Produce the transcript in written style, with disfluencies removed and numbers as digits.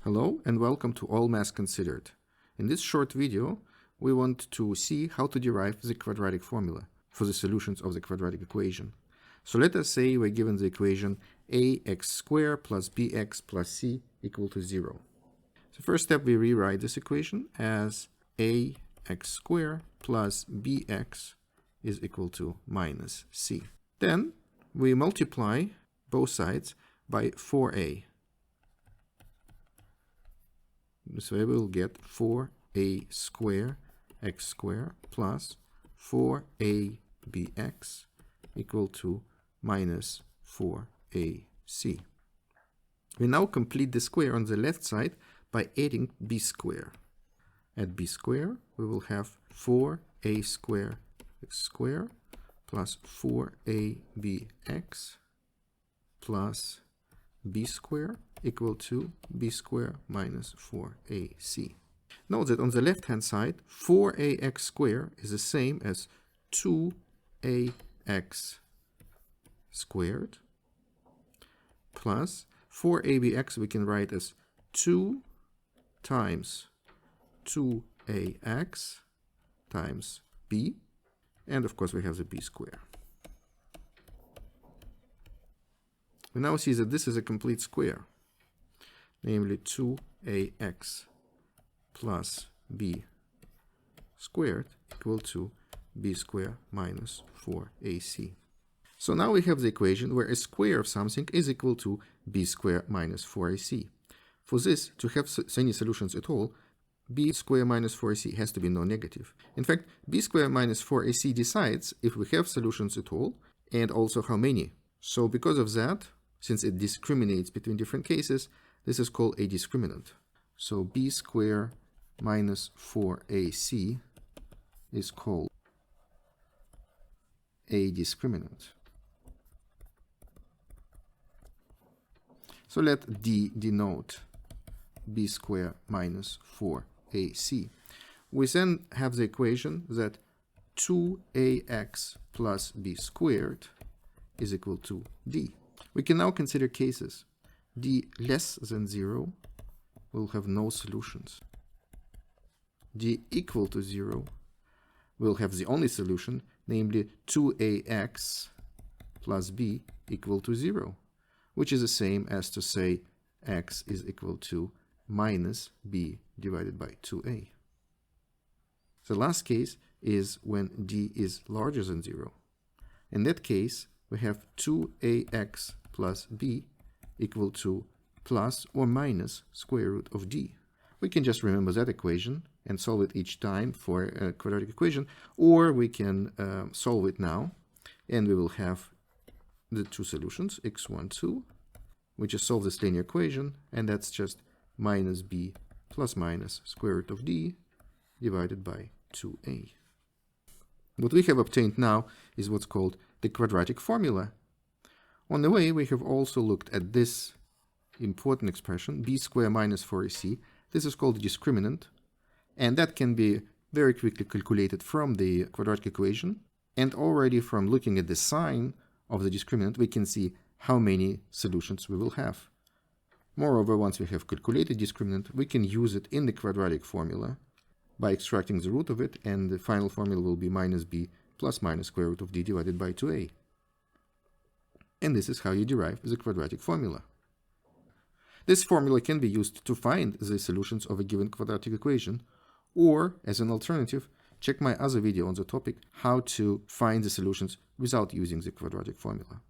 Hello and welcome to All Maths Considered. In this short video, we want to see how to derive the quadratic formula for the solutions of the quadratic equation. So let us say we're given the equation ax squared plus bx plus c equal to 0. The first step, we rewrite this equation as ax squared plus bx is equal to minus c. Then we multiply both sides by 4a. This way we'll get 4a squared x squared plus 4abx equal to minus 4ac. We now complete the square on the left side by adding b squared. At b squared, we will have 4a squared x squared plus 4abx plus b squared equal to b squared minus 4ac. Note that on the left hand side, 4ax squared is the same as 2ax squared plus 4abx we can write as 2 times 2ax times b, and of course we have the b squared. We now see that this is a complete square, namely 2ax plus b squared equal to b squared minus 4ac. So now we have the equation where a square of something is equal to b squared minus 4ac. For this to have any solutions at all, b squared minus 4ac has to be non-negative. In fact, b squared minus 4ac decides if we have solutions at all and also how many. So because of that, since it discriminates between different cases, this is called a discriminant. So b squared minus 4ac is called a discriminant. So let D denote b squared minus 4ac. We then have the equation that 2ax plus b squared is equal to d. We can now consider cases. D less than 0 will have no solutions. D equal to 0 will have the only solution, namely 2ax plus b equal to 0, which is the same as to say x is equal to minus b divided by 2a. The last case is when d is larger than 0. In that case, we have 2ax plus b equal to plus or minus square root of d. We can just remember that equation and solve it each time for a quadratic equation, or we can solve it now, and we will have the two solutions, x1, 2. We just solve this linear equation, and that's just minus b plus minus square root of d divided by 2a. What we have obtained now is what's called the quadratic formula. On the way, we have also looked at this important expression, b squared minus 4ac. This is called the discriminant, and that can be very quickly calculated from the quadratic equation. And already from looking at the sign of the discriminant, we can see how many solutions we will have. Moreover, once we have calculated discriminant, we can use it in the quadratic formula by extracting the root of it, and the final formula will be minus b plus minus square root of d divided by 2a. And this is how you derive the quadratic formula. This formula can be used to find the solutions of a given quadratic equation, or, as an alternative, check my other video on the topic how to find the solutions without using the quadratic formula.